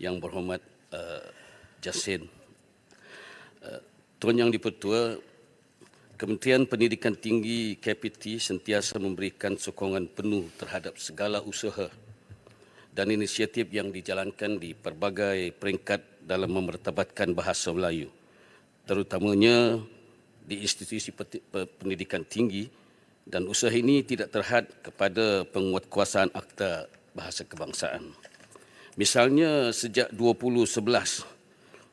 Yang berhormat Jasin, Tuan Yang di-Pertua, Kementerian Pendidikan Tinggi KPT sentiasa memberikan sokongan penuh terhadap segala usaha dan inisiatif yang dijalankan di pelbagai peringkat dalam memertabatkan bahasa Melayu, terutamanya di institusi pendidikan tinggi, dan usaha ini tidak terhad kepada penguatkuasaan Akta Bahasa Kebangsaan. Misalnya, sejak 2011,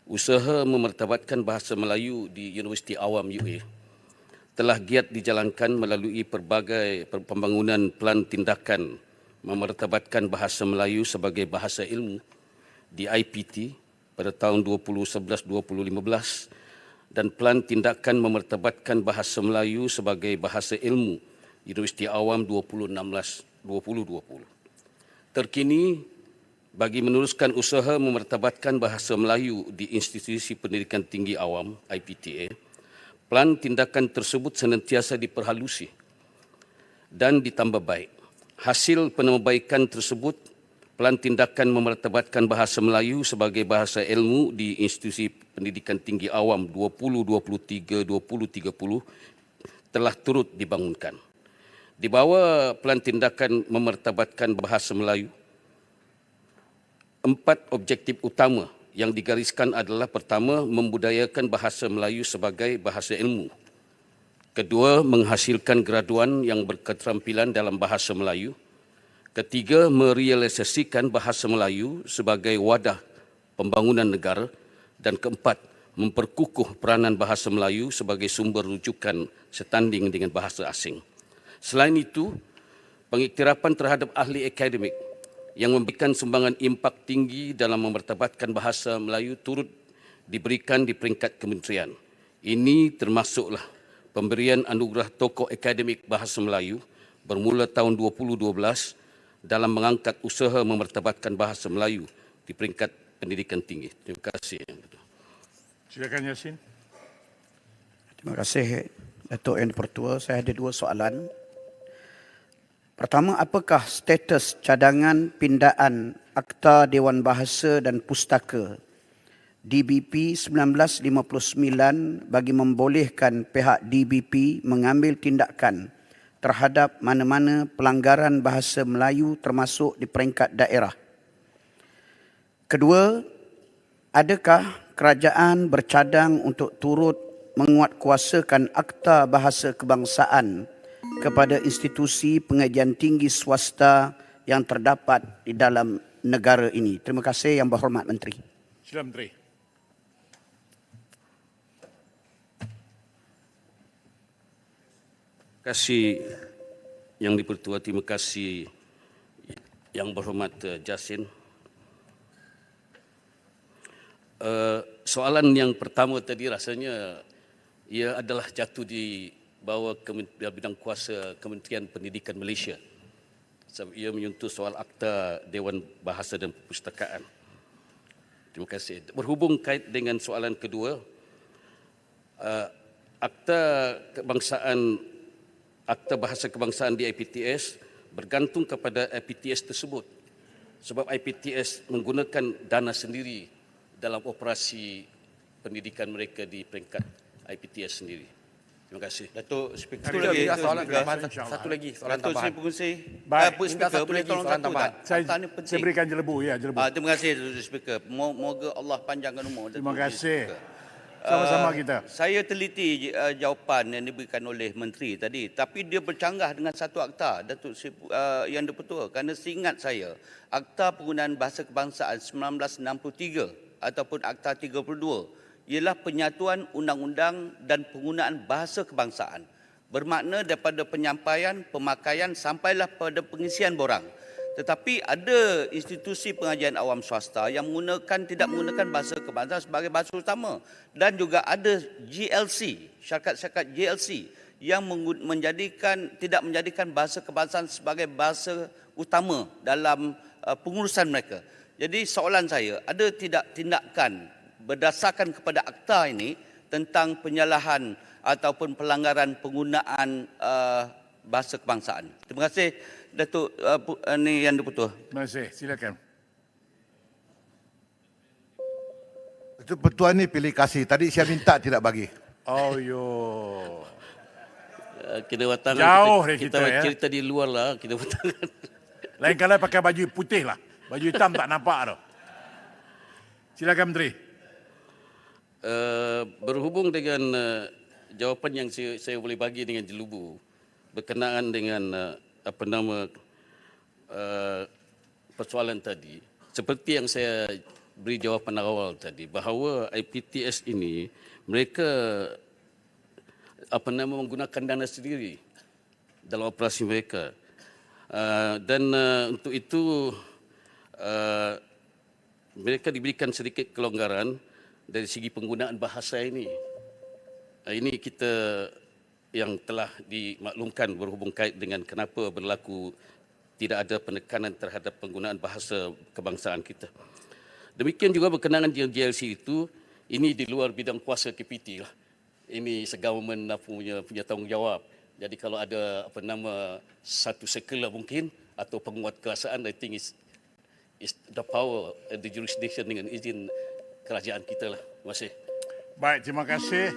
usaha memertabatkan bahasa Melayu di Universiti Awam UA telah giat dijalankan melalui pelbagai pembangunan pelan tindakan memertabatkan bahasa Melayu sebagai bahasa ilmu di IPT pada tahun 2011-2015 dan pelan tindakan memertabatkan bahasa Melayu sebagai bahasa ilmu Universiti Awam 2016-2020. Terkini, bagi meneruskan usaha memertabatkan bahasa Melayu di Institusi Pendidikan Tinggi Awam IPTA, pelan tindakan tersebut senantiasa diperhalusi dan ditambah baik. Hasil penambahbaikan tersebut, pelan tindakan memertabatkan bahasa Melayu sebagai bahasa ilmu di Institusi Pendidikan Tinggi Awam 2023-2030 telah turut dibangunkan. Di bawah pelan tindakan memertabatkan bahasa Melayu, 4 objektif utama yang digariskan adalah: pertama, membudayakan bahasa Melayu sebagai bahasa ilmu. Kedua, menghasilkan graduan yang berketerampilan dalam bahasa Melayu. Ketiga, merealisasikan bahasa Melayu sebagai wadah pembangunan negara. Dan keempat, memperkukuh peranan bahasa Melayu sebagai sumber rujukan setanding dengan bahasa asing. Selain itu, pengiktirafan terhadap ahli akademik yang memberikan sumbangan impak tinggi dalam memertabatkan bahasa Melayu turut diberikan di peringkat kementerian. Ini termasuklah pemberian anugerah tokoh akademik bahasa Melayu bermula tahun 2012 dalam mengangkat usaha memertabatkan bahasa Melayu di peringkat pendidikan tinggi. Terima kasih. Silakan Yasin. Terima kasih Datuk Yang di-Pertua. Saya ada 2 soalan. Pertama, apakah status cadangan pindaan Akta Dewan Bahasa dan Pustaka DBP 1959 bagi membolehkan pihak DBP mengambil tindakan terhadap mana-mana pelanggaran bahasa Melayu termasuk di peringkat daerah? Kedua, adakah kerajaan bercadang untuk turut menguatkuasakan Akta Bahasa Kebangsaan kepada institusi pengajian tinggi swasta yang terdapat di dalam negara ini? Terima kasih Yang Berhormat Menteri. Sila Menteri. Terima kasih Yang di-Pertua. Terima kasih Yang Berhormat Jasin. Soalan yang pertama tadi rasanya ia adalah jatuh di bawah bidang kuasa Kementerian Pendidikan Malaysia. Sebab ia menyentuh soal Akta Dewan Bahasa dan Perpustakaan. Terima kasih. Berhubung kait dengan soalan kedua, Akta Bahasa Kebangsaan di IPTS bergantung kepada IPTS tersebut. Sebab IPTS menggunakan dana sendiri dalam operasi pendidikan mereka di peringkat IPTS sendiri. Terima kasih. Datuk Speaker. Satu lagi soalan tambahan. Satu lagi soalan Datuk tambahan. Baik. Satu lagi soalan tambahan. Saya berikan jelebu. Ya, jelebu. Terima kasih Datuk Speaker. Moga Allah panjangkan umur. Terima kasih. Sama-sama kita. Saya teliti jawapan yang diberikan oleh Menteri tadi, tapi dia bercanggah dengan satu akta, Datuk Yang di-Pertua. Kerana seingat saya, Akta Penggunaan Bahasa Kebangsaan 1963 ataupun Akta 32 ialah penyatuan undang-undang dan penggunaan bahasa kebangsaan. Bermakna daripada penyampaian, pemakaian sampailah pada pengisian borang. Tetapi ada institusi pengajian awam swasta yang tidak menggunakan bahasa kebangsaan sebagai bahasa utama, dan juga ada GLC, syarikat-syarikat GLC yang tidak menjadikan bahasa kebangsaan sebagai bahasa utama dalam pengurusan mereka. Jadi soalan saya, ada tidak tindakan berdasarkan kepada akta ini tentang penyalahan ataupun pelanggaran penggunaan bahasa kebangsaan? Terima kasih Datuk Yang di-Pertua. Terima kasih. Silakan. Itu Pertuan ni pilih kasih. Tadi saya minta tidak bagi. Oh yo. Kena watangan Jauh kita kita, ya. cerita di luar lah, kena watangan. Lain kali pakai baju putih lah. Baju hitam tak nampak tu. Silakan Menteri. Berhubung dengan jawapan yang saya boleh bagi dengan jelubu berkenaan dengan persoalan tadi, seperti yang saya beri jawapan awal tadi, bahawa IPTS ini mereka menggunakan dana sendiri dalam operasi mereka. Dan untuk itu mereka diberikan sedikit kelonggaran dari segi penggunaan bahasa ini. Ini kita yang telah dimaklumkan berhubung kait dengan kenapa berlaku tidak ada penekanan terhadap penggunaan bahasa kebangsaan kita. Demikian juga berkenaan dengan JLC itu, ini di luar bidang kuasa KPT lah. Ini se-government punya tanggungjawab. Jadi kalau ada satu circle lah mungkin atau penguatkuasaan, I think is the power and the jurisdiction dengan izin kerajaan kita lah. Terima kasih. Baik, terima kasih.